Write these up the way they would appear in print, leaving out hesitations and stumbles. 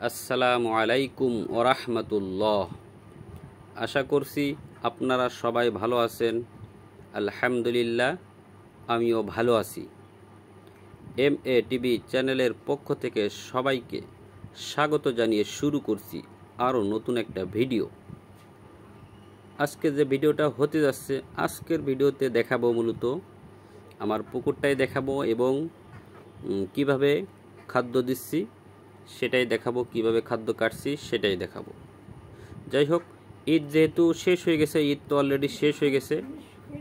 আসসালামু আলাইকুম ওরহমতুল্লাহ। আশা করছি আপনারা সবাই ভালো আছেন। আলহামদুলিল্লাহ, আমিও ভালো আছি। MA টিভি চ্যানেলের পক্ষ থেকে সবাইকে স্বাগত জানিয়ে শুরু করছি আরও নতুন একটা ভিডিও। আজকে যে ভিডিওটা হতে যাচ্ছে, আজকের ভিডিওতে দেখাবো মূলত আমার পুকুরটাই দেখাবো এবং কিভাবে খাদ্য দিচ্ছি সেটাই দেখাবো, কিভাবে খাদ্য কাটছি সেটাই দেখাবো। যাই হোক, ঈদ যেহেতু শেষ হয়ে গেছে, ঈদ তো অলরেডি শেষ হয়ে গেছে,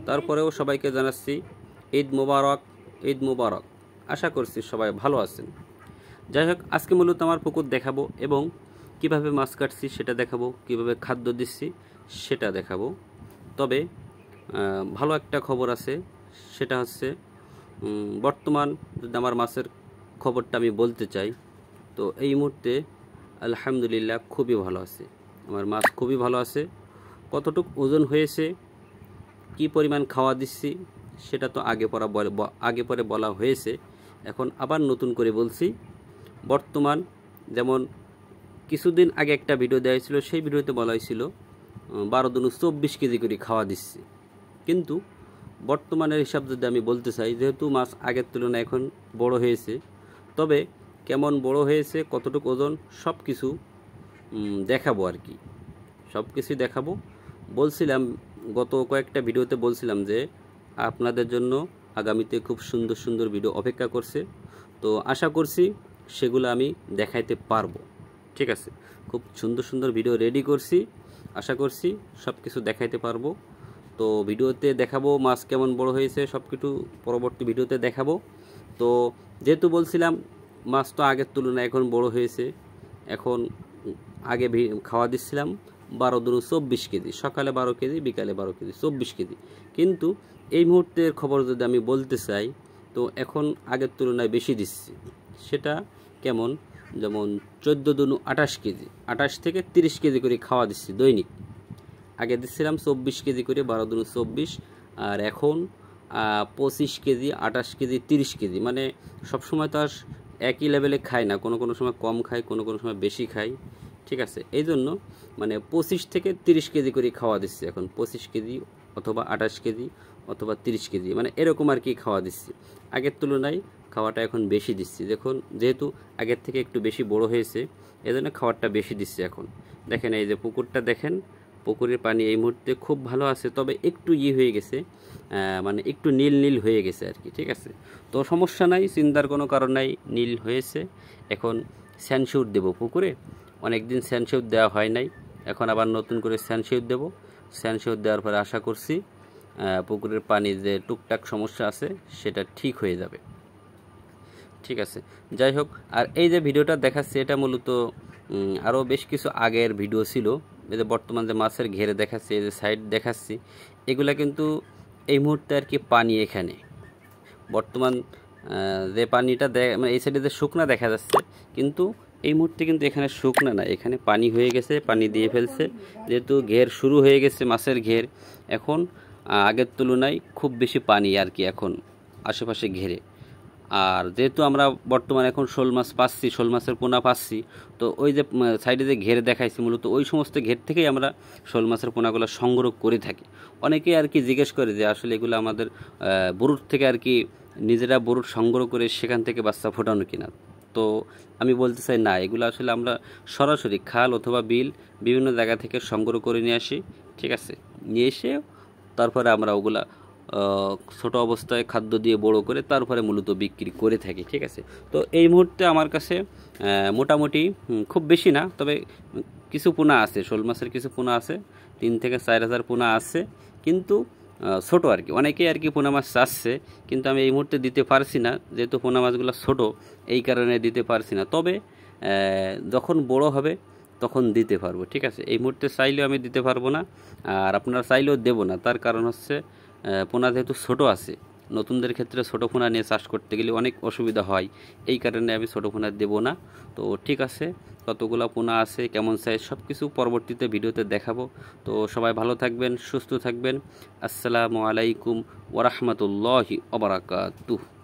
তারপরেও সবাইকে জানাচ্ছি ঈদ মুবারক, ঈদ মুবারক। আশা করছি সবাই ভালো আছেন। যাই হোক, আজকে মূলত আমার পুকুর দেখাবো এবং কিভাবে মাছ কাটছি সেটা দেখাবো, কিভাবে খাদ্য দিচ্ছি সেটা দেখাবো। তবে ভালো একটা খবর আছে, সেটা হচ্ছে বর্তমান যদি আমার মাছের খবরটা আমি বলতে চাই, তো এই মুহূর্তে আলহামদুলিল্লাহ খুবই ভালো আছে, আমার মাছ খুবই ভালো আছে। কতটুকু ওজন হয়েছে, কি পরিমাণ খাওয়া দিচ্ছি সেটা তো আগে পরে বলা হয়েছে। এখন আবার নতুন করে বলছি। বর্তমান যেমন কিছুদিন আগে একটা ভিডিও দেওয়া হয়েছিল, সেই ভিডিওতে বলা হয়েছিল 12 দিন 24 কেজি করে খাওয়া দিচ্ছি। কিন্তু বর্তমানের হিসাব যদি আমি বলতে চাই, যেহেতু মাছ আগের তুলনায় এখন বড় হয়েছে, তবে কেমন বড় হয়েছে, কতটুকু ওজন, সব কিছু দেখাবো আর কি, সব কিছুই দেখাবো। বলছিলাম গত কয়েকটা ভিডিওতে বলছিলাম যে আপনাদের জন্য আগামীতে খুব সুন্দর সুন্দর ভিডিও অপেক্ষা করছে, তো আশা করছি সেগুলো আমি দেখাইতে পারবো। ঠিক আছে, খুব সুন্দর সুন্দর ভিডিও রেডি করছি, আশা করছি সব কিছু দেখাইতে পারবো। তো ভিডিওতে দেখাবো মাছ কেমন বড় হয়েছে, সব কিছু পরবর্তী ভিডিওতে দেখাবো। তো যেহেতু বলছিলাম মাছ তো আগের তুলনায় এখন বড় হয়েছে, এখন আগে খাওয়া দিচ্ছিলাম 12 দিন 24 কেজি, সকালে 12 কেজি, বিকালে 12 কেজি, 24 কেজি। কিন্তু এই মুহূর্তের খবর যদি আমি বলতে চাই, তো এখন আগের তুলনায় বেশি দিচ্ছি। সেটা কেমন, যেমন 14 দিন 28 কেজি, 28 থেকে 30 কেজি করে খাওয়া দিচ্ছি দৈনিক। আগে দিচ্ছিলাম 24 কেজি করে, 12 দিন 24, আর এখন 25 কেজি, 28 কেজি, 30 কেজি। মানে সবসময় তো আর একই লেভেলে খাই না, কোনো কোনো সময় কম খাই, কোনো কোনো সময় বেশি খাই। ঠিক আছে, এই জন্য মানে 25 থেকে 30 কেজি করে খাওয়া দিচ্ছি এখন। 25 কেজি অথবা 28 কেজি অথবা 30 কেজি, মানে এরকম আর কি খাওয়া দিচ্ছি। আগের তুলনায় খাওয়াটা এখন বেশি দিচ্ছি, দেখুন যেহেতু আগের থেকে একটু বেশি বড় হয়েছে, এজন্য খাবারটা বেশি দিচ্ছি এখন। দেখেন এই যে পুকুরটা দেখেন, পুকুরের পানি এই মুহূর্তে খুব ভালো আছে, তবে একটু হয়ে গেছে, মানে একটু নীল নীল হয়ে গেছে আর কি। ঠিক আছে, তো সমস্যা নাই, চিন্তার কোনো কারণ নাই, নীল হয়েছে। এখন স্যানশিউট দেবো পুকুরে, অনেক দিন স্যানশিউট দেওয়া হয় নাই, এখন আবার নতুন করে স্যানশিউট দেবো। স্যানশিউট দেওয়ার পরে আশা করছি পুকুরের পানি যে টুকটাক সমস্যা আছে সেটা ঠিক হয়ে যাবে। ঠিক আছে, যাই হোক, আর এই যে ভিডিওটা দেখাচ্ছি এটা মূলত আরও বেশ কিছু আগের ভিডিও ছিল। এই যে বর্তমান যে মাছের ঘেরে দেখাচ্ছি, এই যে সাইড দেখাচ্ছি, এগুলা কিন্তু এই মুহূর্তে আর কি পানি এখানে বর্তমান যে পানিটা মানে এই সাইডে যে শুকনা দেখা যাচ্ছে, কিন্তু এই মুহূর্তে কিন্তু এখানে শুকনা না, এখানে পানি হয়ে গেছে, পানি দিয়ে ফেলছে। যেহেতু ঘের শুরু হয়ে গেছে, মাছের ঘের, এখন আগের তুলনায় খুব বেশি পানি আর কি এখন আশেপাশে ঘেরে। আর যেহেতু আমরা বর্তমানে এখন শোল মাছ পাচ্ছি, শোল মাছের পোনা পাচ্ছি, তো ওই যে সাইডে যে ঘের দেখাইছি, মূলত ওই সমস্ত ঘের থেকেই আমরা শোল মাছের পোনাগুলো সংগ্রহ করে থাকি। অনেকেই আর কি জিজ্ঞেস করে যে আসলে এগুলো আমাদের বরুড থেকে আর কি নিজেরা বরুড সংগ্রহ করে সেখান থেকে বাচ্চা ফোটানো কিনা। তো আমি বলতে চাই না, এগুলো আসলে আমরা সরাসরি খাল অথবা বিল বিভিন্ন জায়গা থেকে সংগ্রহ করে নিয়ে আসি। ঠিক আছে, নিয়ে এসে তারপরে আমরা ওগুলা ছোট অবস্থায় খাদ্য দিয়ে বড় করে তারপরে মূলত বিক্রি করে থাকি। ঠিক আছে, তো এই মুহূর্তে আমার কাছে মোটামুটি খুব বেশি না, তবে কিছু পোনা আছে, শোল মাছের কিছু পোনা আছে, 3 থেকে 4 হাজার পোনা আছে, কিন্তু ছোট আর কি। অনেকেই আর কি পোনা মাছ চাচ্ছে, কিন্তু আমি এই মুহূর্তে দিতে পারছি না, যেহেতু পোনা মাছগুলো ছোট, এই কারণে দিতে পারছি না। তবে যখন বড় হবে তখন দিতে পারবো। ঠিক আছে, এই মুহূর্তে চাইলেও আমি দিতে পারবো না, আর আপনারা চাইলেও দেবো না। তার কারণ হচ্ছে পোনা যেহেতু ছোট আছে, নতুনদের ক্ষেত্রে ছোটো পোনা নিয়ে চাষ করতে গেলে অনেক অসুবিধা হয়, এই কারণে আমি ছোটো পোনা দেবো না। তো ঠিক আছে, কতগুলো পোনা আছে, কেমন সাইজ, সব কিছু পরবর্তীতে ভিডিওতে দেখাবো। তো সবাই ভালো থাকবেন, সুস্থ থাকবেন। আসসালামু আলাইকুম ওরহমতুল্লাহি ওয়া বারাকাতুহু।